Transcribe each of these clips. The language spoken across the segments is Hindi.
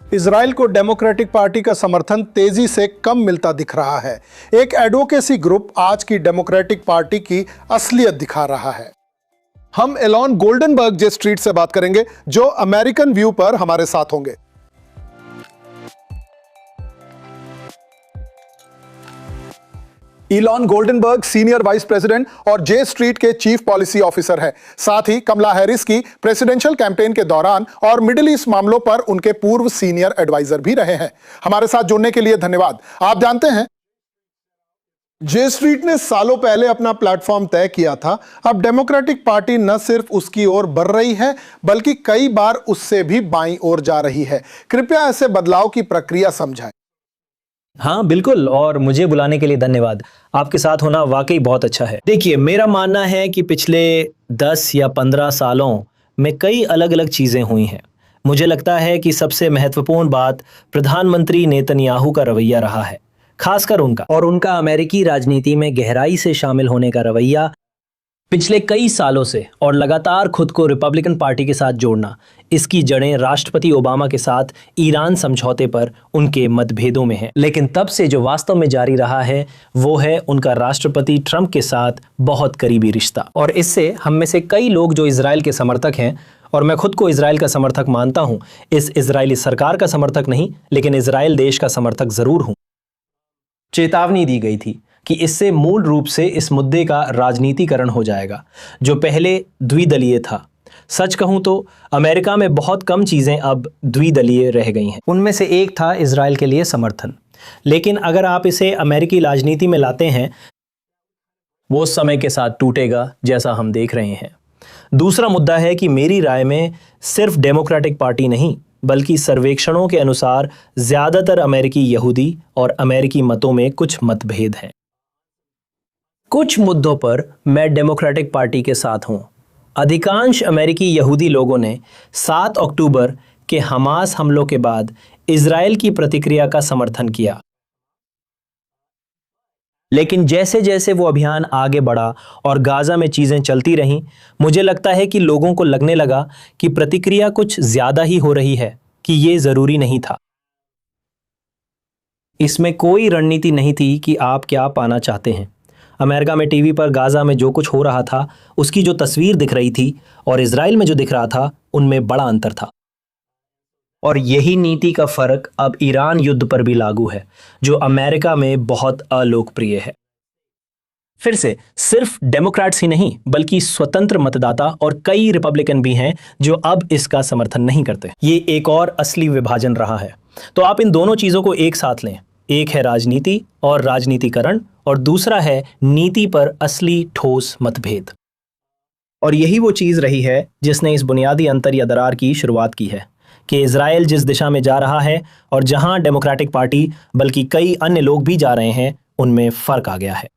इजराइल को डेमोक्रेटिक पार्टी का समर्थन तेजी से कम मिलता दिख रहा है। एक एडवोकेसी ग्रुप आज की डेमोक्रेटिक पार्टी की असलियत दिखा रहा है। हम एलन गोल्डनबर्ग जे स्ट्रीट से बात करेंगे, जो अमेरिकन व्यू पर हमारे साथ होंगे। Alan Goldenberg senior vice president और जे स्ट्रीट के चीफ पॉलिसी ऑफिसर हैं। साथ ही कमला हैरिस की प्रेसिडेंशियल कैंपेन के दौरान और मिडिल ईस्ट मामलों पर उनके पूर्व सीनियर एडवाइजर भी रहे हैं। हमारे साथ जुड़ने के लिए धन्यवाद। आप जानते हैं, जे स्ट्रीट ने सालों पहले अपना प्लेटफॉर्म तय किया था। अब डेमोक्रेटिक पार्टी न सिर्फ उसकी ओर बढ़ रही है, बल्कि कई बार उससे भी बाईं ओर जा रही है। कृपया ऐसे बदलाव की प्रक्रिया समझाएं। हाँ बिल्कुल, और मुझे बुलाने के लिए धन्यवाद। आपके साथ होना वाकई बहुत अच्छा है। देखिए, मेरा मानना है कि पिछले 10 या 15 सालों में कई अलग अलग चीज़ें हुई हैं। मुझे लगता है कि सबसे महत्वपूर्ण बात प्रधानमंत्री नेतन्याहू का रवैया रहा है, खासकर उनका अमेरिकी राजनीति में गहराई से शामिल होने का रवैया पिछले कई सालों से, और लगातार खुद को रिपब्लिकन पार्टी के साथ जोड़ना। इसकी जड़ें राष्ट्रपति ओबामा के साथ ईरान समझौते पर उनके मतभेदों में हैं। लेकिन तब से जो वास्तव में जारी रहा है वो है उनका राष्ट्रपति ट्रंप के साथ बहुत करीबी रिश्ता। और इससे हम में से कई लोग जो इजराइल के समर्थक हैं, और मैं खुद को इजराइल का समर्थक मानता हूं, इस इजरायली सरकार का समर्थक नहीं, लेकिन इजराइल देश का समर्थक जरूर हूं। चेतावनी दी गई थी कि इससे मूल रूप से इस मुद्दे का राजनीतिकरण हो जाएगा, जो पहले द्विदलीय था। सच कहूं तो अमेरिका में बहुत कम चीज़ें अब द्विदलीय रह गई हैं। उनमें से एक था इजराइल के लिए समर्थन। लेकिन अगर आप इसे अमेरिकी राजनीति में लाते हैं, वो समय के साथ टूटेगा, जैसा हम देख रहे हैं। दूसरा मुद्दा है कि मेरी राय में सिर्फ डेमोक्रेटिक पार्टी नहीं, बल्कि सर्वेक्षणों के अनुसार ज़्यादातर अमेरिकी यहूदी और अमेरिकी मतों में कुछ मतभेद हैं। कुछ मुद्दों पर मैं डेमोक्रेटिक पार्टी के साथ हूं। अधिकांश अमेरिकी यहूदी लोगों ने 7 अक्टूबर के हमास हमलों के बाद इजराइल की प्रतिक्रिया का समर्थन किया। लेकिन जैसे जैसे वो अभियान आगे बढ़ा और गाजा में चीजें चलती रहीं, मुझे लगता है कि लोगों को लगने लगा कि प्रतिक्रिया कुछ ज्यादा ही हो रही है, कि ये जरूरी नहीं था। इसमें कोई रणनीति नहीं थी कि आप क्या पाना चाहते हैं। अमेरिका में टीवी पर गाजा में जो कुछ हो रहा था, उसकी जो तस्वीर दिख रही थी, और इजराइल में जो दिख रहा था, उनमें बड़ा अंतर था। और यही नीति का फर्क अब ईरान युद्ध पर भी लागू है, जो अमेरिका में बहुत अलोकप्रिय है। फिर से सिर्फ डेमोक्रेट्स ही नहीं, बल्कि स्वतंत्र मतदाता और कई रिपब्लिकन भी हैं जो अब इसका समर्थन नहीं करते। ये एक और असली विभाजन रहा है। तो आप इन दोनों चीजों को एक साथ लें। एक है राजनीति और राजनीतिकरण, और दूसरा है नीति पर असली ठोस मतभेद। और यही वो चीज रही है जिसने इस बुनियादी अंतर या दरार की शुरुआत की है कि इजराइल जिस दिशा में जा रहा है और जहां डेमोक्रेटिक पार्टी बल्कि कई अन्य लोग भी जा रहे हैं, उनमें फर्क आ गया है।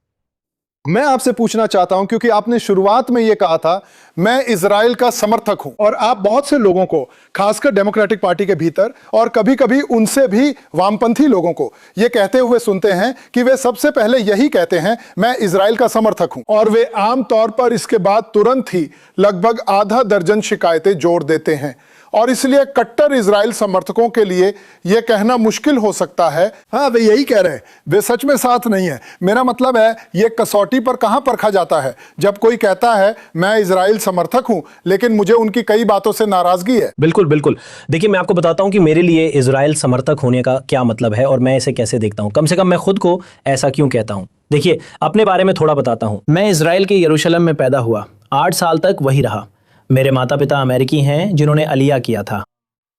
मैं आपसे पूछना चाहता हूं, क्योंकि आपने शुरुआत में यह कहा था मैं इजराइल का समर्थक हूं, और आप बहुत से लोगों को, खासकर डेमोक्रेटिक पार्टी के भीतर और कभी कभी उनसे भी वामपंथी लोगों को, यह कहते हुए सुनते हैं कि वे सबसे पहले यही कहते हैं मैं इजराइल का समर्थक हूं, और वे आमतौर पर इसके बाद तुरंत ही लगभग आधा दर्जन शिकायतें जोड़ देते हैं। और इसलिए कट्टर इजराइल समर्थकों के लिए यह कहना मुश्किल हो सकता है, हाँ वे यही कह रहे हैं, वे सच में साथ नहीं है। मेरा मतलब है, यह कसौटी पर कहां परखा जाता है जब कोई कहता है मैं इजराइल समर्थक हूं, लेकिन मुझे उनकी कई बातों से नाराजगी है। बिल्कुल बिल्कुल। देखिए, मैं आपको बताता हूं कि मेरे लिए इजराइल समर्थक होने का क्या मतलब है और मैं इसे कैसे देखता हूं। कम से कम मैं खुद को ऐसा क्यों कहता हूं। देखिए, अपने बारे में थोड़ा बताता हूं। मैं इजराइल के यरूशलेम में पैदा हुआ, 8 साल तक वही रहा। मेरे माता पिता अमेरिकी हैं जिन्होंने अलिया किया था।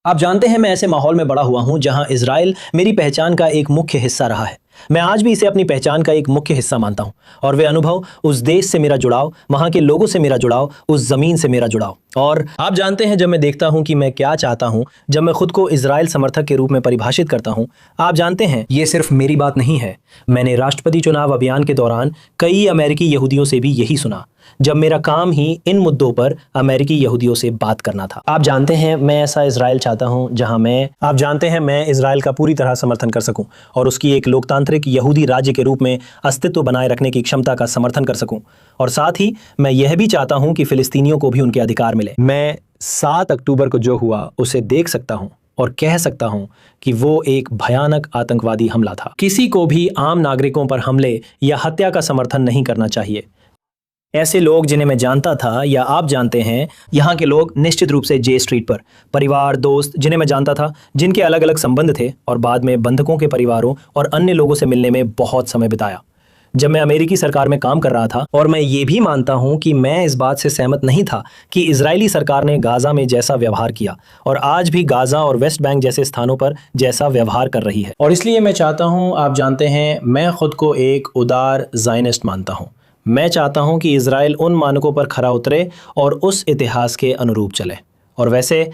आप जानते हैं, मैं ऐसे माहौल में बड़ा हुआ हूं जहां इजराइल मेरी पहचान का एक मुख्य हिस्सा रहा है। मैं आज भी इसे अपनी पहचान का एक मुख्य हिस्सा मानता हूं। और वे अनुभव, उस देश से मेरा जुड़ाव, वहां के लोगों से मेरा जुड़ाव, उस जमीन से मेरा जुड़ाव। और आप जानते हैं, जब मैं देखता हूं कि मैं क्या चाहता हूं, जब मैं खुद को इजराइल समर्थक के रूप में परिभाषित करता हूं, आप जानते हैं ये सिर्फ मेरी बात नहीं है। मैंने राष्ट्रपति चुनाव अभियान के दौरान कई अमेरिकी यहूदियों से भी यही सुना, जब मेरा काम ही इन मुद्दों पर अमेरिकी यहूदियों से बात करना था। आप जानते हैं, मैं ऐसा इजराइल चाहता हूं जहां मैं इजराइल का पूरी तरह समर्थन कर सकूं और उसकी एक लोकतांत्रिक यहूदी राज्य के रूप में अस्तित्व बनाए रखने की क्षमता का समर्थन कर सकूं। और साथ ही मैं यह भी चाहता हूं कि फिलिस्तीनियों को भी उनके अधिकार मिले। मैं 7 अक्टूबर को जो हुआ उसे देख सकता हूं और कह सकता हूं कि वो एक भयानक आतंकवादी हमला था। किसी को भी आम नागरिकों पर हमले या हत्या का समर्थन नहीं करना चाहिए। ऐसे लोग जिन्हें मैं जानता था या आप जानते हैं, यहाँ के लोग निश्चित रूप से जे स्ट्रीट पर परिवार, दोस्त जिन्हें मैं जानता था, जिनके अलग अलग संबंध थे और बाद में बंधकों के परिवारों और अन्य लोगों से मिलने में बहुत समय बिताया जब मैं अमेरिकी सरकार में काम कर रहा था। और मैं ये भी मानता हूं कि मैं इस बात से सहमत नहीं था कि इजरायली सरकार ने गाजा में जैसा व्यवहार किया और आज भी गाजा और वेस्ट बैंक जैसे स्थानों पर जैसा व्यवहार कर रही है। और इसलिए मैं चाहता हूं, आप जानते हैं, मैं खुद को एक उदार ज़ायनिस्ट मानता हूं। मैं चाहता हूं कि इजराइल उन मानकों पर खरा उतरे और उस इतिहास के अनुरूप चले। और वैसे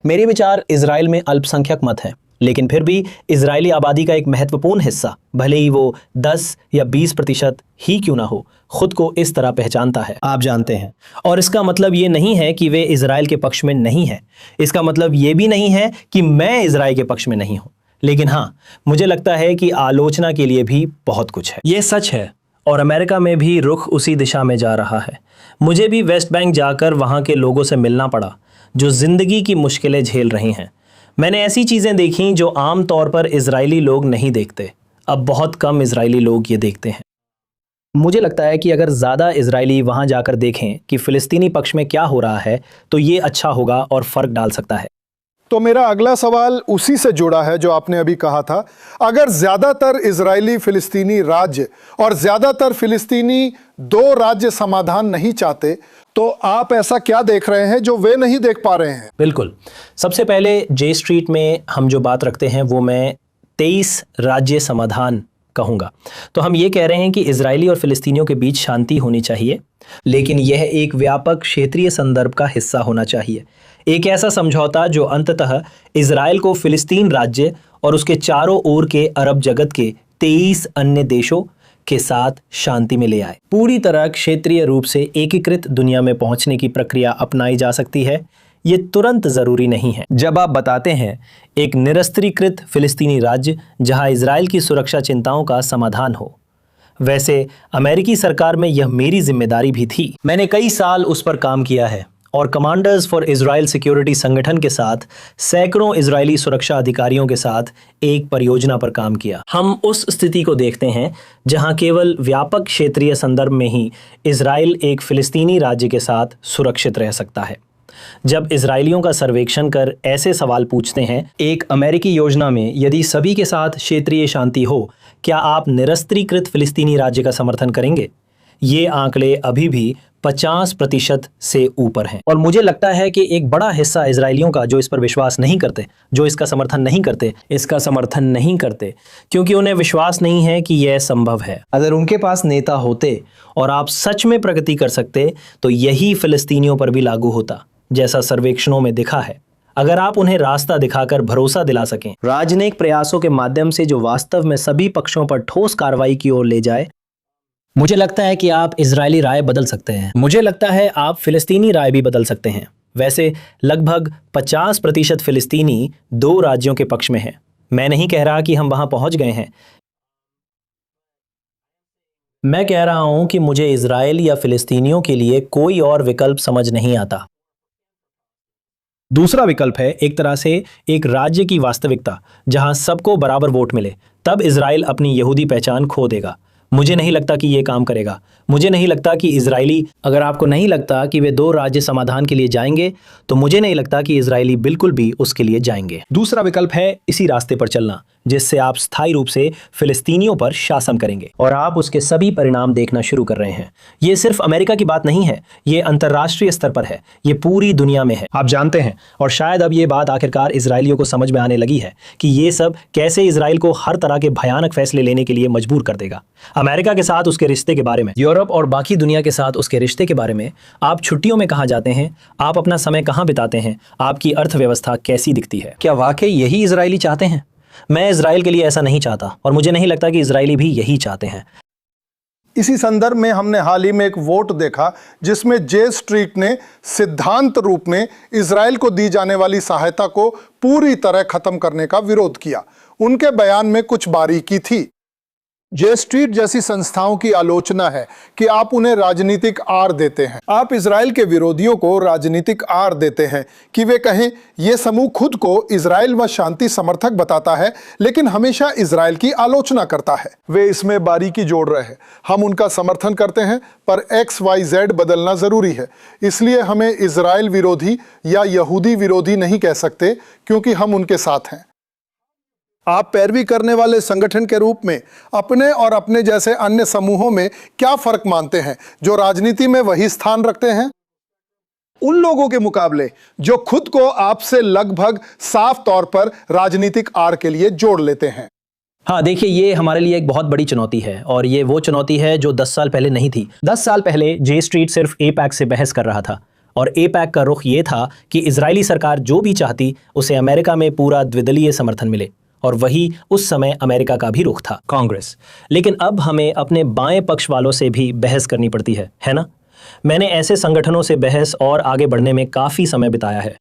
मेरे विचार इजराइल में अल्पसंख्यक मत है, लेकिन फिर भी इजरायली आबादी का एक महत्वपूर्ण हिस्सा, भले ही वो 10 या 20% ही क्यों ना हो, खुद को इस तरह पहचानता है, आप जानते हैं। और इसका मतलब ये नहीं है कि वे इजराइल के पक्ष में नहीं है। इसका मतलब ये भी नहीं है कि मैं इजराइल के पक्ष में नहीं हूं। लेकिन हाँ, मुझे लगता है कि आलोचना के लिए भी बहुत कुछ है। ये सच है और अमेरिका में भी रुख उसी दिशा में जा रहा है। मुझे भी वेस्ट बैंक जाकर वहाँ के लोगों से मिलना पड़ा जो ज़िंदगी की मुश्किलें झेल रही हैं। मैंने ऐसी चीज़ें देखीं जो आम तौर पर इजरायली लोग नहीं देखते। अब बहुत कम इजरायली लोग ये देखते हैं। मुझे लगता है कि अगर ज़्यादा इजरायली वहाँ जाकर देखें कि फ़िलिस्तीनी पक्ष में क्या हो रहा है तो ये अच्छा होगा और फ़र्क डाल सकता है। तो मेरा अगला सवाल उसी से जुड़ा है जो आपने अभी कहा था। अगर ज्यादातर इजरायली फिलिस्तीनी राज्य और ज्यादातर फिलिस्तीनी दो राज्य समाधान नहीं चाहते, तो आप ऐसा क्या देख रहे हैं जो वे नहीं देख पा रहे हैं? बिल्कुल। सबसे पहले जे स्ट्रीट में हम जो बात रखते हैं वो मैं 23 राज्य समाधान कहूँगा। तो हम ये कह रहे हैं कि इजरायली और फिलिस्तीनियों के बीच शांति होनी चाहिए, लेकिन यह एक व्यापक क्षेत्रीय संदर्भ का हिस्सा होना चाहिए। एक ऐसा समझौता जो अंततः इजराइल को फिलिस्तीन राज्य और उसके चारों ओर के अरब जगत के 23 अन्य देशों के साथ शांति में ले आए। पूरी तरह क्षेत्रीय रूप से एकीकृत दुनिया में पहुंचने की प्रक्रिया अपनाई जा सकती है। ये तुरंत जरूरी नहीं है। जब आप बताते हैं एक निरस्त्रीकृत फिलिस्तीनी राज्य जहां इजराइल की सुरक्षा चिंताओं का समाधान हो, वैसे अमेरिकी सरकार में यह मेरी जिम्मेदारी भी थी। मैंने कई साल उस पर काम किया है और कमांडर्स फॉर इजराइल सिक्योरिटी संगठन के साथ सैकड़ों इजरायली सुरक्षा अधिकारियों के साथ एक परियोजना पर काम किया। हम उस स्थिति को देखते हैं जहां केवल व्यापक क्षेत्रीय संदर्भ में ही इजराइल एक फिलिस्तीनी राज्य के साथ सुरक्षित रह सकता है। जब इजरायलियों का सर्वेक्षण कर ऐसे सवाल पूछते हैं, एक अमेरिकी योजना में यदि सभी के साथ क्षेत्रीय शांति हो, क्या आप निरस्त्रीकृत फिलिस्तीनी राज्य का समर्थन करेंगे? ये आंकड़े अभी भी 50% से ऊपर हैं। और मुझे लगता है कि एक बड़ा हिस्सा इजरायलियों का जो इस पर विश्वास नहीं करते, जो इसका समर्थन नहीं करते क्योंकि उन्हें विश्वास नहीं है कि यह संभव है। अगर उनके पास नेता होते और आप सच में प्रगति कर सकते तो यही फिलिस्तीनियों पर भी लागू होता, जैसा सर्वेक्षणों में दिखा है। अगर आप उन्हें रास्ता दिखाकर भरोसा दिला सकें, राजनयिक प्रयासों के माध्यम से जो वास्तव में सभी पक्षों पर ठोस कार्रवाई की ओर ले जाए, मुझे लगता है कि आप इजरायली राय बदल सकते हैं। मुझे लगता है आप फिलिस्तीनी राय भी बदल सकते हैं। वैसे लगभग 50% फिलिस्तीनी दो राज्यों के पक्ष में हैं। मैं नहीं कह रहा कि हम वहां पहुंच गए हैं। मैं कह रहा हूं कि मुझे इजरायल या फिलिस्तीनियों के लिए कोई और विकल्प समझ नहीं आता। दूसरा विकल्प है एक तरह से एक राज्य की वास्तविकता जहां सबको बराबर वोट मिले। तब इजराइल अपनी यहूदी पहचान खो देगा। मुझे नहीं लगता कि यह काम करेगा। मुझे नहीं लगता कि इजरायली, अगर आपको नहीं लगता कि वे दो राज्य समाधान के लिए जाएंगे, तो मुझे नहीं लगता कि इजरायली बिल्कुल भी उसके लिए जाएंगे। दूसरा विकल्प है इसी रास्ते पर चलना, जिससे आप स्थायी रूप से फिलिस्तीनियों पर शासन करेंगे और आप उसके सभी परिणाम देखना शुरू कर रहे हैं। ये सिर्फ अमेरिका की बात नहीं है, ये अंतर्राष्ट्रीय स्तर पर है, ये पूरी दुनिया में है। आप जानते हैं, और शायद अब ये बात आखिरकार इजरायलियों को समझ में आने लगी है कि ये सब कैसे इजराइल को हर तरह के भयानक फैसले लेने के लिए मजबूर कर देगा। अमेरिका के साथ उसके रिश्ते के बारे में, यूरोप और बाकी दुनिया के साथ उसके रिश्ते के बारे में, आप छुट्टियों में कहाँ जाते हैं, आप अपना समय कहाँ बिताते हैं, आपकी अर्थव्यवस्था कैसी दिखती है। क्या वाकई यही इजरायली चाहते हैं? मैं इजराइल के लिए ऐसा नहीं चाहता और मुझे नहीं लगता कि इजरायली भी यही चाहते हैं। इसी संदर्भ में हमने हाल ही में एक वोट देखा जिसमें जे स्ट्रीट ने सिद्धांत रूप में इजराइल को दी जाने वाली सहायता को पूरी तरह खत्म करने का विरोध किया। उनके बयान में कुछ बारीकी थी। जे स्ट्रीट जैसी संस्थाओं की आलोचना है कि आप उन्हें राजनीतिक आड़ देते हैं। आप इजराइल के विरोधियों को राजनीतिक आड़ देते हैं कि वे कहें यह समूह खुद को इजराइल व शांति समर्थक बताता है लेकिन हमेशा इजराइल की आलोचना करता है। वे इसमें बारीकी जोड़ रहे हैं। हम उनका समर्थन करते हैं पर XYZ बदलना जरूरी है, इसलिए हमें इजराइल विरोधी या यहूदी विरोधी नहीं कह सकते क्योंकि हम उनके साथ हैं। आप पैरवी करने वाले संगठन के रूप में अपने और अपने जैसे अन्य समूहों में क्या फर्क मानते हैं जो राजनीति में वही स्थान रखते हैं उन लोगों के मुकाबले जो खुद को आपसे लगभग साफ तौर पर राजनीतिक आड़ के लिए जोड़ लेते हैं? हाँ देखिए, ये हमारे लिए एक बहुत बड़ी चुनौती है और ये वो चुनौती है जो 10 साल पहले नहीं थी। 10 साल पहले जे स्ट्रीट सिर्फ AIPAC से बहस कर रहा था और AIPAC का रुख ये था कि इजरायली सरकार जो भी चाहती उसे अमेरिका में पूरा द्विदलीय समर्थन मिले, और वही उस समय अमेरिका का भी रुख था, कांग्रेस। लेकिन अब हमें अपने बाएं पक्ष वालों से भी बहस करनी पड़ती है ना? मैंने ऐसे संगठनों से बहस और आगे बढ़ने में काफ़ी समय बिताया है।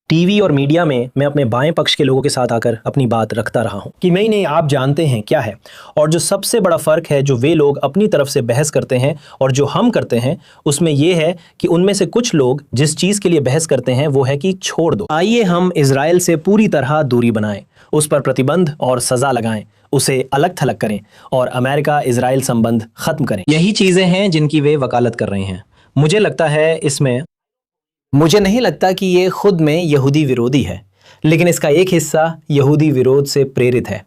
टीवी और मीडिया में मैं अपने बाएं पक्ष के लोगों के साथ आकर अपनी बात रखता रहा हूं कि नहीं आप जानते हैं क्या है। और जो सबसे बड़ा फ़र्क है जो वे लोग अपनी तरफ से बहस करते हैं और जो हम करते हैं, उसमें यह है कि उनमें से कुछ लोग जिस चीज़ के लिए बहस करते हैं वो है कि छोड़ दो, आइए हम इजराइल से पूरी तरह दूरी बनाएं, उस पर प्रतिबंध और सज़ा लगाएं, उसे अलग थलग करें और अमेरिका इजराइल संबंध खत्म करें। यही चीज़ें हैं जिनकी वे वकालत कर रहे हैं। मुझे नहीं लगता कि ये खुद में यहूदी विरोधी है, लेकिन इसका एक हिस्सा यहूदी विरोध से प्रेरित है।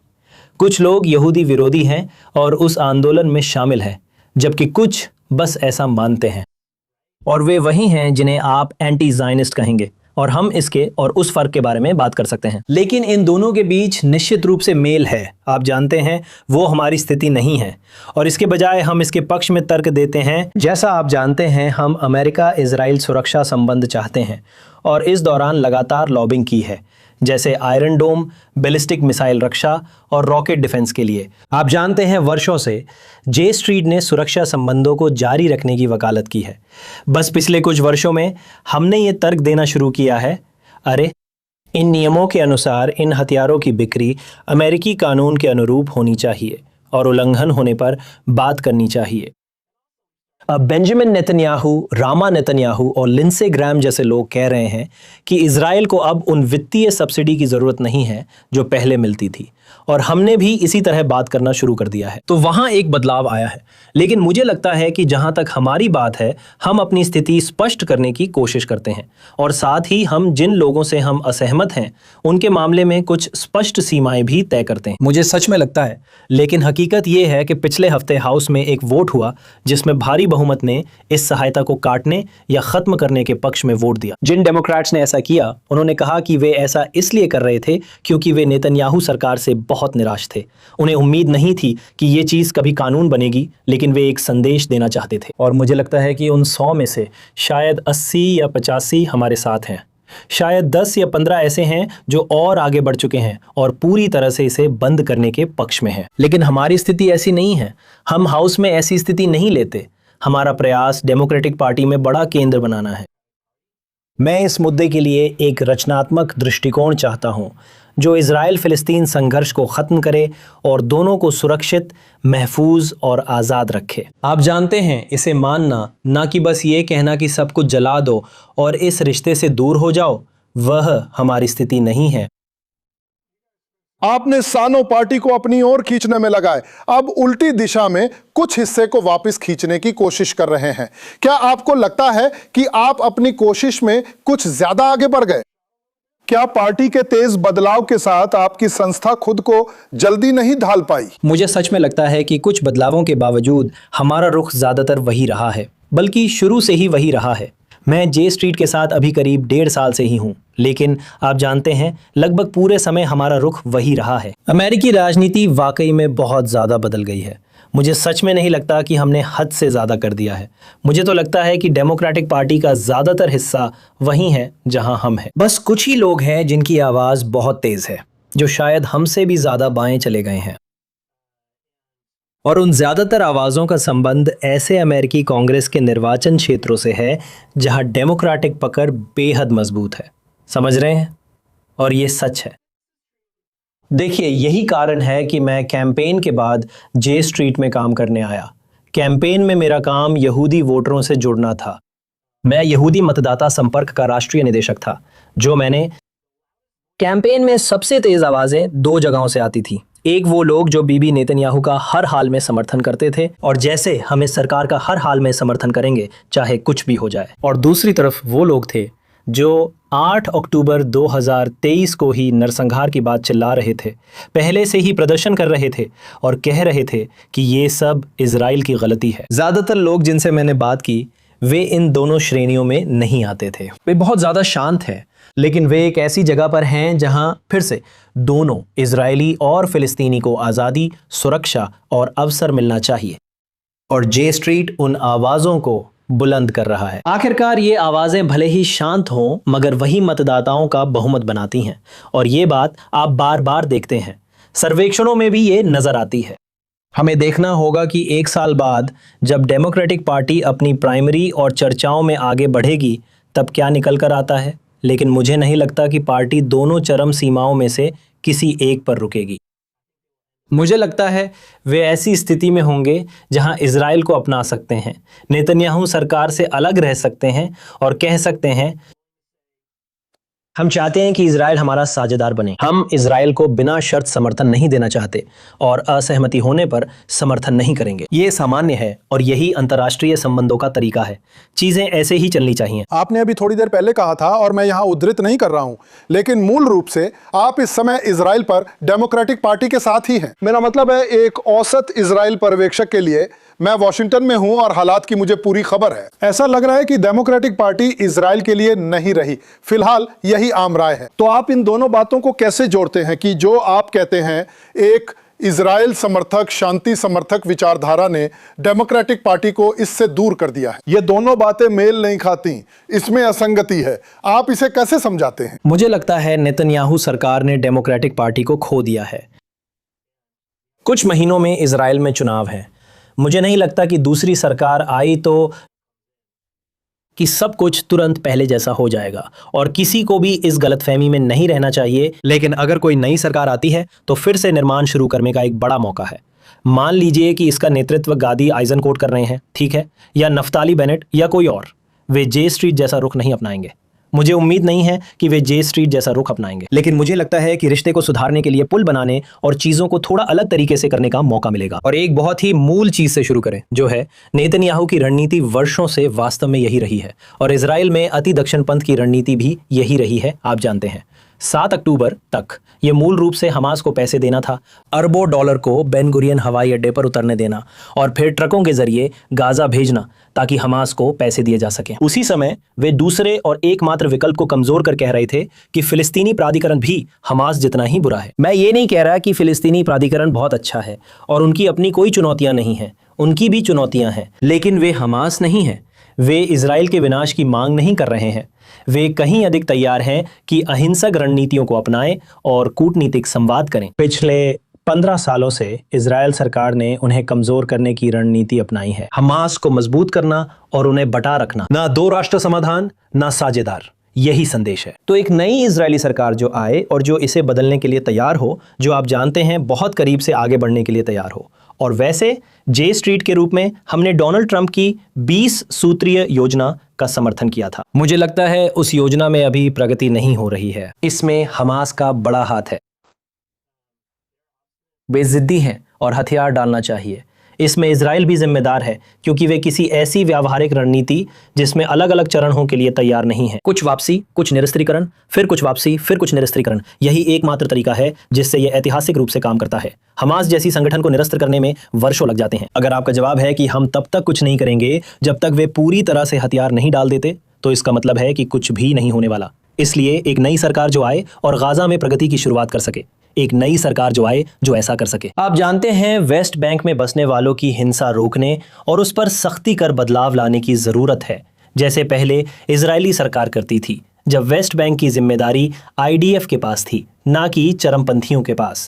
कुछ लोग यहूदी विरोधी हैं और उस आंदोलन में शामिल हैं, जबकि कुछ बस ऐसा मानते हैं, और वे वही हैं जिन्हें आप एंटी ज़ायनिस्ट कहेंगे। और हम इसके और उस फर्क के बारे में बात कर सकते हैं। लेकिन इन दोनों के बीच निश्चित रूप से मेल है। आप जानते हैं वो हमारी स्थिति नहीं है, और इसके बजाय हम इसके पक्ष में तर्क देते हैं। जैसा आप जानते हैं, हम अमेरिका इजराइल सुरक्षा संबंध चाहते हैं और इस दौरान लगातार लॉबिंग की है, जैसे आयरन डोम, बैलिस्टिक मिसाइल रक्षा और रॉकेट डिफेंस के लिए। आप जानते हैं वर्षों से जे स्ट्रीट ने सुरक्षा संबंधों को जारी रखने की वकालत की है। बस पिछले कुछ वर्षों में हमने ये तर्क देना शुरू किया है, अरे इन नियमों के अनुसार इन हथियारों की बिक्री अमेरिकी कानून के अनुरूप होनी चाहिए और उल्लंघन होने पर बात करनी चाहिए। अब बेंजामिन नेतन्याहू, रामा नेतन्याहू और लिंडसे ग्राहम जैसे लोग कह रहे हैं कि इजराइल को अब उन वित्तीय सब्सिडी की ज़रूरत नहीं है जो पहले मिलती थी, और हमने भी इसी तरह बात करना शुरू कर दिया है। तो वहाँ एक बदलाव आया है। लेकिन मुझे लगता है कि जहाँ तक हमारी बात है, हम अपनी स्थिति स्पष्ट करने की कोशिश करते हैं, और साथ ही हम जिन लोगों से हम असहमत हैं उनके मामले में कुछ स्पष्ट सीमाएं भी तय करते हैं। मुझे सच में लगता है, लेकिन हकीकत ये है कि पिछले हफ्ते हाउस में एक वोट हुआ जिसमें भारी बहुमत ने इस सहायता को काटने या खत्म करने के पक्ष में वोट दिया। जिन डेमोक्रेट्स ने ऐसा किया, उन्होंने कहा कि वे ऐसा इसलिए कर रहे थे क्योंकि वे नेतन्याहू सरकार से बहुत निराश थे। उन्हें उम्मीद नहीं थी कि ये चीज़ कभी कानून बनेगी, लेकिन वे एक संदेश देना चाहते थे। और मुझे लगता है कि उन 100 में से शायद 80 या 85 हमारे साथ हैं। शायद 10 या 15 ऐसे हैं जो और आगे बढ़ चुके हैं और पूरी तरह से इसे बंद करने के पक्ष में हैं। लेकिन हमारी स्थिति ऐसी नहीं है। हम हाउस में ऐसी स्थिति नहीं लेते। हमारा प्रयास डेमोक्रेटिक पार्टी में बड़ा केंद्र बनाना है। मैं इस मुद्दे के लिए एक रचनात्मक दृष्टिकोण चाहता हूं जो इजराइल फिलिस्तीन संघर्ष को ख़त्म करे और दोनों को सुरक्षित, महफूज और आज़ाद रखे। आप जानते हैं, इसे मानना, ना कि बस ये कहना कि सब कुछ जला दो और इस रिश्ते से दूर हो जाओ, वह हमारी स्थिति नहीं है। आपने सानो पार्टी को अपनी ओर खींचने में लगाए, अब उल्टी दिशा में कुछ हिस्से को वापस खींचने की कोशिश कर रहे हैं। क्या आपको लगता है कि आप अपनी कोशिश में कुछ ज्यादा आगे बढ़ गए? क्या पार्टी के तेज बदलाव के साथ आपकी संस्था खुद को जल्दी नहीं ढाल पाई? मुझे सच में लगता है कि कुछ बदलावों के बावजूद हमारा रुख ज्यादातर वही रहा है, बल्कि शुरू से ही वही रहा है। मैं जे स्ट्रीट के साथ अभी करीब 1.5 साल से ही हूँ, लेकिन आप जानते हैं लगभग पूरे समय हमारा रुख वही रहा है। अमेरिकी राजनीति वाकई में बहुत ज़्यादा बदल गई है। मुझे सच में नहीं लगता कि हमने हद से ज़्यादा कर दिया है। मुझे तो लगता है कि डेमोक्रेटिक पार्टी का ज़्यादातर हिस्सा वही है जहां हम हैं। बस कुछ ही लोग हैं जिनकी आवाज़ बहुत तेज़ है, जो शायद हमसे भी ज़्यादा बाएं चले गए हैं। और उन ज़्यादातर आवाज़ों का संबंध ऐसे अमेरिकी कांग्रेस के निर्वाचन क्षेत्रों से है जहां डेमोक्रेटिक पकड़ बेहद मजबूत है। समझ रहे हैं? और ये सच है। देखिए, यही कारण है कि मैं कैंपेन के बाद जे स्ट्रीट में काम करने आया। कैंपेन में मेरा काम यहूदी वोटरों से जुड़ना था। मैं यहूदी मतदाता संपर्क का राष्ट्रीय निदेशक था। जो मैंने कैंपेन में सबसे तेज आवाजें दो जगहों से आती थी। एक वो लोग जो बीबी नेतन्याहू का हर हाल में समर्थन करते थे और जैसे हम इस सरकार का हर हाल में समर्थन करेंगे चाहे कुछ भी हो जाए, और दूसरी तरफ वो लोग थे जो 8 अक्टूबर 2023 को ही नरसंहार की बात चिल्ला रहे थे, पहले से ही प्रदर्शन कर रहे थे और कह रहे थे कि ये सब इजराइल की गलती है। ज्यादातर लोग जिनसे मैंने बात की वे इन दोनों श्रेणियों में नहीं आते थे। वे बहुत ज्यादा शांत हैं, लेकिन वे एक ऐसी जगह पर हैं जहां फिर से दोनों इजरायली और फिलिस्तीनी को आज़ादी, सुरक्षा और अवसर मिलना चाहिए, और जे स्ट्रीट उन आवाज़ों को बुलंद कर रहा है। आखिरकार ये आवाज़ें भले ही शांत हों मगर वही मतदाताओं का बहुमत बनाती हैं, और ये बात आप बार बार देखते हैं। सर्वेक्षणों में भी ये नजर आती है। हमें देखना होगा कि एक साल बाद जब डेमोक्रेटिक पार्टी अपनी प्राइमरी और चर्चाओं में आगे बढ़ेगी तब क्या निकल कर आता है, लेकिन मुझे नहीं लगता कि पार्टी दोनों चरम सीमाओं में से किसी एक पर रुकेगी। मुझे लगता है वे ऐसी स्थिति में होंगे जहां इजराइल को अपना सकते हैं, नेतन्याहू सरकार से अलग रह सकते हैं और कह सकते हैं हम चाहते हैं कि इजराइल हमारा साझेदार बने। हम इजराइल को बिना शर्त समर्थन नहीं देना चाहते और असहमति होने पर समर्थन नहीं करेंगे। ये सामान्य है और यही अंतर्राष्ट्रीय संबंधों का तरीका है। चीजें ऐसे ही चलनी चाहिए। आपने अभी थोड़ी देर पहले कहा था, और मैं यहाँ उद्धृत नहीं कर रहा हूँ, लेकिन मूल रूप से आप इस समय इजराइल पर डेमोक्रेटिक पार्टी के साथ ही हैं। मेरा मतलब है, एक औसत इजराइल पर्यवेक्षक के लिए मैं वॉशिंगटन में हूं और हालात की मुझे पूरी खबर है। ऐसा लग रहा है कि डेमोक्रेटिक पार्टी इजराइल के लिए नहीं रही। फिलहाल यही आम राय है। तो आप इन दोनों बातों को कैसे जोड़ते हैं कि जो आप कहते हैं एक इजराइल समर्थक, शांति समर्थक विचारधारा ने डेमोक्रेटिक पार्टी को इससे दूर कर दिया है? ये दोनों बातें मेल नहीं खाती, इसमें असंगति है। आप इसे कैसे समझाते हैं? मुझे लगता है नेतन्याहू सरकार ने डेमोक्रेटिक पार्टी को खो दिया है। कुछ महीनों में इजराइल में चुनाव है। मुझे नहीं लगता कि दूसरी सरकार आई तो कि सब कुछ तुरंत पहले जैसा हो जाएगा, और किसी को भी इस गलतफहमी में नहीं रहना चाहिए। लेकिन अगर कोई नई सरकार आती है तो फिर से निर्माण शुरू करने का एक बड़ा मौका है। मान लीजिए कि इसका नेतृत्व गादी आइजनकोट कर रहे हैं, ठीक है, या नफ्ताली बेनेट या कोई और। वे जे स्ट्रीट जैसा रुख नहीं अपनाएंगे। मुझे उम्मीद नहीं है कि वे जे स्ट्रीट जैसा रुख अपनाएंगे, लेकिन मुझे लगता है कि रिश्ते को सुधारने के लिए पुल बनाने और चीजों को थोड़ा अलग तरीके से करने का मौका मिलेगा। और एक बहुत ही मूल चीज से शुरू करें, जो है नेतन्याहू की रणनीति वर्षों से वास्तव में यही रही है, और इजराइल में अति दक्षिणपंथ की रणनीति भी यही रही है। आप जानते हैं 7 अक्टूबर तक ये मूल रूप से हमास को पैसे देना था, अरबों डॉलर को बेन गुरियन हवाई अड्डे पर उतरने देना और फिर ट्रकों के जरिए गाजा भेजना ताकि हमास को पैसे दिए जा सकें। उसी समय वे दूसरे और एकमात्र विकल्प को कमजोर कर कह रहे थे कि फिलिस्तीनी प्राधिकरण भी हमास जितना ही बुरा है। मैं ये नहीं कह रहा कि फिलिस्तीनी प्राधिकरण बहुत अच्छा है और उनकी अपनी कोई चुनौतियां नहीं हैं, उनकी भी चुनौतियां हैं, लेकिन वे हमास नहीं हैं। वे इजराइल के विनाश की मांग नहीं कर रहे हैं। वे कहीं अधिक तैयार हैं कि अहिंसक रणनीतियों को अपनाएं और कूटनीतिक संवाद करें। पिछले 15 सालों से इजराइल सरकार ने उन्हें कमजोर करने की रणनीति अपनाई है, हमास को मजबूत करना और उन्हें बटा रखना। ना दो राष्ट्र समाधान, ना साझेदार, यही संदेश है। तो एक नई इजरायली सरकार जो आए और जो इसे बदलने के लिए तैयार हो, जो आप जानते हैं बहुत करीब से आगे बढ़ने के लिए तैयार हो। और वैसे जे स्ट्रीट के रूप में हमने डोनाल्ड ट्रंप की 20 सूत्रीय योजना का समर्थन किया था। मुझे लगता है उस योजना में अभी प्रगति नहीं हो रही है। इसमें हमास का बड़ा हाथ है। वे जिद्दी हैं और हथियार डालना चाहिए। इसमें इजराइल भी जिम्मेदार है, क्योंकि वे किसी ऐसी व्यावहारिक रणनीति जिसमें अलग अलग चरणों के लिए तैयार नहीं है। कुछ वापसी, कुछ निरस्त्रीकरण, फिर कुछ वापसी, फिर कुछ निरस्त्रीकरण, यही एकमात्र तरीका है जिससे यह ऐतिहासिक रूप से काम करता है। हमास जैसी संगठन को निरस्त करने में वर्षों लग जाते हैं। अगर आपका जवाब है कि हम तब तक कुछ नहीं करेंगे जब तक वे पूरी तरह से हथियार नहीं डाल देते, तो इसका मतलब है कि कुछ भी नहीं होने वाला। इसलिए एक नई सरकार जो आए और गाजा में प्रगति की शुरुआत कर सके, एक नई सरकार जो आए जो ऐसा कर सके। आप जानते हैं वेस्ट बैंक में बसने वालों की हिंसा रोकने और उस पर सख्ती कर बदलाव लाने की जरूरत है, जैसे पहले इजरायली सरकार करती थी, जब वेस्ट बैंक की जिम्मेदारी IDF के पास थी, ना कि चरमपंथियों के पास।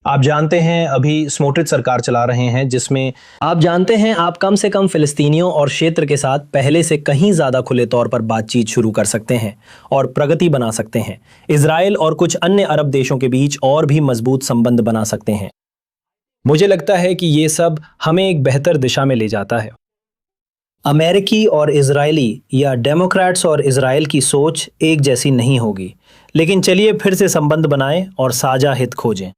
आप जानते हैं अभी स्मोट्रिच सरकार चला रहे हैं, जिसमें आप जानते हैं आप कम से कम फिलिस्तीनियों और क्षेत्र के साथ पहले से कहीं ज़्यादा खुले तौर पर बातचीत शुरू कर सकते हैं और प्रगति बना सकते हैं। इजराइल और कुछ अन्य अरब देशों के बीच और भी मजबूत संबंध बना सकते हैं। मुझे लगता है कि ये सब हमें एक बेहतर दिशा में ले जाता है। अमेरिकी और इजरायली या डेमोक्रेट्स और इजराइल की सोच एक जैसी नहीं होगी, लेकिन चलिए फिर से संबंध बनाएं और साझा हित खोजें।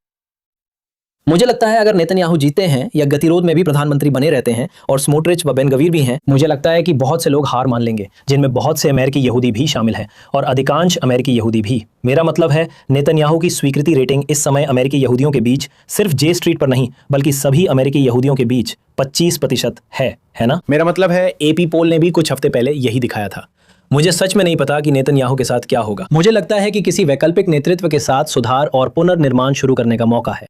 मुझे लगता है अगर नेतन्याहू जीते हैं या गतिरोध में भी प्रधानमंत्री बने रहते हैं और स्मोट्रिच व बेन गवीर भी हैं, मुझे लगता है कि बहुत से लोग हार मान लेंगे, जिनमें बहुत से अमेरिकी यहूदी भी शामिल हैं और अधिकांश अमेरिकी यहूदी भी। मेरा मतलब है नेतन्याहू की स्वीकृति रेटिंग इस समय अमेरिकी यहूदियों के बीच सिर्फ जे स्ट्रीट पर नहीं बल्कि सभी अमेरिकी यहूदियों के बीच 25% है ना? मेरा मतलब है एपी पोल ने भी कुछ हफ्ते पहले यही दिखाया था। मुझे सच में नहीं पता कि नेतन्याहू के साथ क्या होगा। मुझे लगता है कि किसी वैकल्पिक नेतृत्व के साथ सुधार और पुनर्निर्माण शुरू करने का मौका है।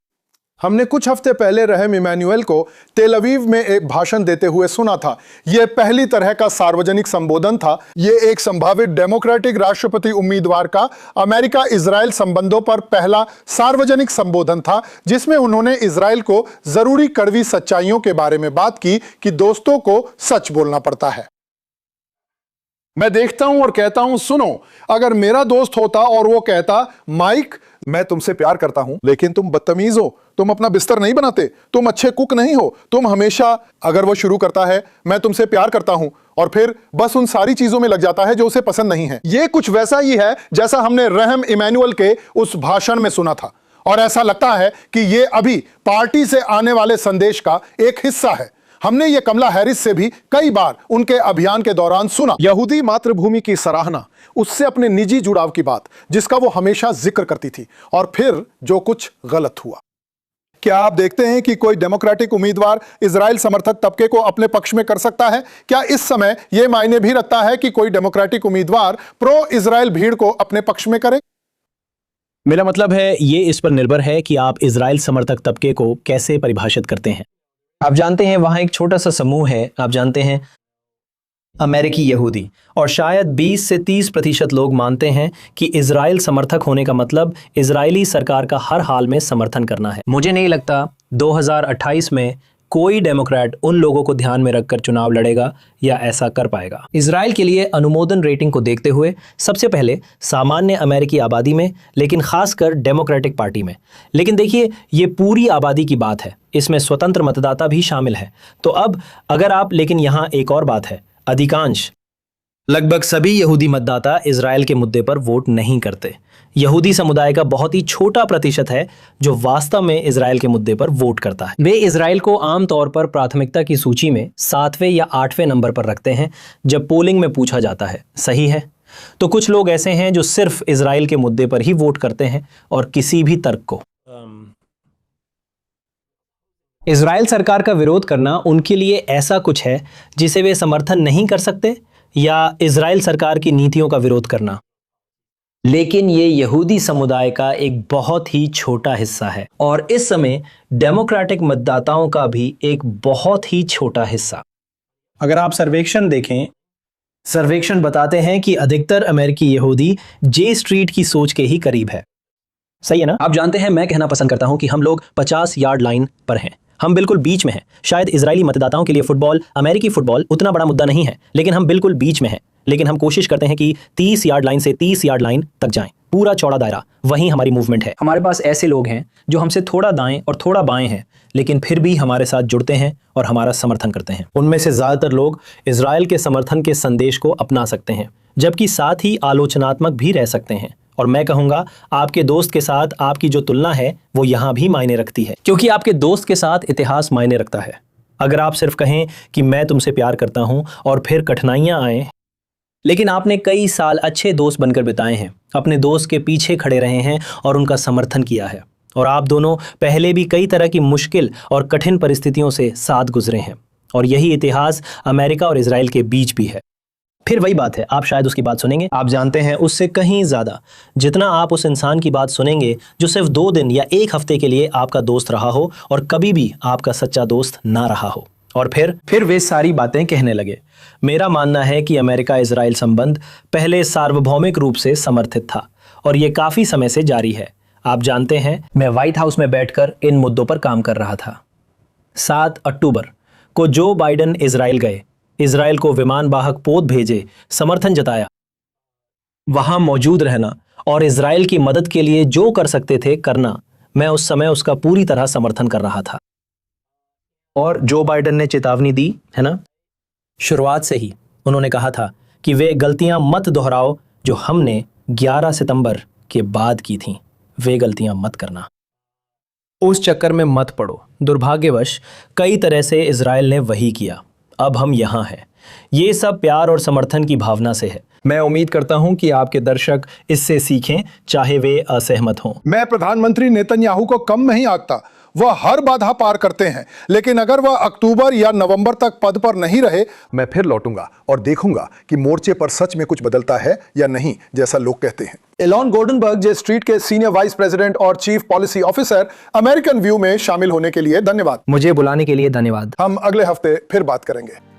हमने कुछ हफ्ते पहले रहम इमैनुएल को तेल अवीव में एक भाषण देते हुए सुना था। यह पहली तरह का सार्वजनिक संबोधन था। यह एक संभावित डेमोक्रेटिक राष्ट्रपति उम्मीदवार का अमेरिका इजराइल संबंधों पर पहला सार्वजनिक संबोधन था, जिसमें उन्होंने इजराइल को जरूरी कड़वी सच्चाइयों के बारे में बात की कि दोस्तों को सच बोलना पड़ता है। मैं देखता हूं और कहता हूं, सुनो, अगर मेरा दोस्त होता और वो कहता, माइक मैं तुमसे प्यार करता हूं लेकिन तुम बदतमीज हो, तुम अपना बिस्तर नहीं बनाते, तुम अच्छे कुक नहीं हो, तुम हमेशा, अगर वो शुरू करता है मैं तुमसे प्यार करता हूं और फिर बस उन सारी चीजों में लग जाता है जो उसे पसंद नहीं है। ये कुछ वैसा ही है जैसा हमने रहम इमैनुएल के उस भाषण में सुना था, और ऐसा लगता है कि ये अभी पार्टी से आने वाले संदेश का एक हिस्सा है। हमने ये कमला हैरिस से भी कई बार उनके अभियान के दौरान सुना। यहूदी मातृभूमि की सराहना, उससे अपने निजी जुड़ाव की बात जिसका वो हमेशा जिक्र करती थी, और फिर जो कुछ गलत हुआ। क्या आप देखते हैं कि कोई डेमोक्रेटिक उम्मीदवार इजराइल समर्थक तबके को अपने पक्ष में कर सकता है? क्या इस समय यह मायने भी रखता है कि कोई डेमोक्रेटिक उम्मीदवार प्रो इजराइल भीड़ को अपने पक्ष में करे? मेरा मतलब है ये इस पर निर्भर है कि आप इजराइल समर्थक तबके को कैसे परिभाषित करते हैं। आप जानते हैं वहां एक छोटा सा समूह है, आप जानते हैं अमेरिकी यहूदी, और शायद 20 से 30% लोग मानते हैं कि इजराइल समर्थक होने का मतलब इजरायली सरकार का हर हाल में समर्थन करना है। मुझे नहीं लगता 2028 में कोई डेमोक्रेट उन लोगों को ध्यान में रखकर चुनाव लड़ेगा या ऐसा कर पाएगा। इजराइल के लिए अनुमोदन रेटिंग को देखते हुए सबसे पहले सामान्य अमेरिकी आबादी में, लेकिन खासकर डेमोक्रेटिक पार्टी में। लेकिन देखिए, ये पूरी आबादी की बात है, इसमें स्वतंत्र मतदाता भी शामिल है। तो अब अगर आप, लेकिन यहाँ एक और बात है, अधिकांश, लगभग सभी यहूदी मतदाता इजराइल के मुद्दे पर वोट नहीं करते। यहूदी समुदाय का बहुत ही छोटा प्रतिशत है जो वास्तव में इजराइल के मुद्दे पर वोट करता है। वे इजराइल को आमतौर पर प्राथमिकता की सूची में 7वें या 8वें नंबर पर रखते हैं जब पोलिंग में पूछा जाता है, सही है? तो कुछ लोग ऐसे हैं जो सिर्फ इजराइल के मुद्दे पर ही वोट करते हैं और किसी भी तर्क को। इजराइल सरकार का विरोध करना उनके लिए ऐसा कुछ है जिसे वे समर्थन नहीं कर सकते, या इजराइल सरकार की नीतियों का विरोध करना? लेकिन ये यहूदी समुदाय का एक बहुत ही छोटा हिस्सा है, और इस समय डेमोक्रेटिक मतदाताओं का भी एक बहुत ही छोटा हिस्सा। अगर आप सर्वेक्षण देखें, सर्वेक्षण बताते हैं कि अधिकतर अमेरिकी यहूदी जे स्ट्रीट की सोच के ही करीब है, सही है ना? आप जानते हैं, मैं कहना पसंद करता हूं कि हम लोग 50 यार्ड लाइन पर हैं, हम बिल्कुल बीच में हैं। शायद इजरायली मतदाताओं के लिए फुटबॉल, अमेरिकी फुटबॉल उतना बड़ा मुद्दा नहीं है, लेकिन हम बिल्कुल बीच में हैं। लेकिन हम कोशिश करते हैं कि 30 यार्ड लाइन से 30 यार्ड लाइन तक जाएं, पूरा चौड़ा दायरा, वहीं हमारी मूवमेंट है। हमारे पास ऐसे लोग हैं जो हमसे थोड़ा दाएं और थोड़ा बाएं हैं, लेकिन फिर भी हमारे साथ जुड़ते हैं और हमारा समर्थन करते हैं। उनमें से ज्यादातर लोग इजराइल के समर्थन के संदेश को अपना सकते हैं, जबकि साथ ही आलोचनात्मक भी रह सकते हैं। और मैं कहूंगा, आपके दोस्त के साथ आपकी जो तुलना है वो यहां भी मायने रखती है, क्योंकि आपके दोस्त के साथ इतिहास मायने रखता है। अगर आप सिर्फ कहें कि मैं तुमसे प्यार करता हूं और फिर कठिनाइयां आए, लेकिन आपने कई साल अच्छे दोस्त बनकर बिताए हैं, अपने दोस्त के पीछे खड़े रहे हैं और उनका समर्थन किया है, और आप दोनों पहले भी कई तरह की मुश्किल और कठिन परिस्थितियों से साथ गुजरे हैं, और यही इतिहास अमेरिका और इजराइल के बीच भी है। फिर वही बात है, आप शायद उसकी बात सुनेंगे, आप जानते हैं, उससे कहीं ज़्यादा जितना आप उस इंसान की बात सुनेंगे जो सिर्फ 2 दिन या 1 हफ्ते के लिए आपका दोस्त रहा हो और कभी भी आपका सच्चा दोस्त ना रहा हो, और फिर वे सारी बातें कहने लगे। मेरा मानना है कि अमेरिका इजराइल संबंध पहले सार्वभौमिक रूप से समर्थित था और ये काफ़ी समय से जारी है। आप जानते हैं मैं व्हाइट हाउस में बैठकर इन मुद्दों पर काम कर रहा था। 7 अक्टूबर को जो बाइडेन इजराइल गए, इजराइल को विमान वाहक पोत भेजे, समर्थन जताया, वहां मौजूद रहना और इजराइल की मदद के लिए जो कर सकते थे करना, मैं उस समय उसका पूरी तरह समर्थन कर रहा था। और जो बाइडेन ने चेतावनी दी है ना, शुरुआत से ही उन्होंने कहा था कि वे गलतियां मत दोहराओ जो हमने 11 सितंबर के बाद की थीं, वे गलतियां मत करना, उस चक्कर में मत पड़ो। दुर्भाग्यवश कई तरह से इजराइल ने वही किया। अब हम यहाँ हैं। ये सब प्यार और समर्थन की भावना से है। मैं उम्मीद करता हूं कि आपके दर्शक इससे सीखें, चाहे वे असहमत हों। मैं प्रधानमंत्री नेतन्याहू को कम नहीं आंकता, वह हर बाधा पार करते हैं, लेकिन अगर वह अक्टूबर या नवंबर तक पद पर नहीं रहे, मैं फिर लौटूंगा और देखूंगा कि मोर्चे पर सच में कुछ बदलता है या नहीं, जैसा लोग कहते हैं। एलन गोल्डनबर्ग जे स्ट्रीट के सीनियर वाइस प्रेसिडेंट और chief policy officer, American view में शामिल होने के लिए धन्यवाद। मुझे बुलाने के लिए धन्यवाद। हम अगले हफ्ते फिर बात करेंगे।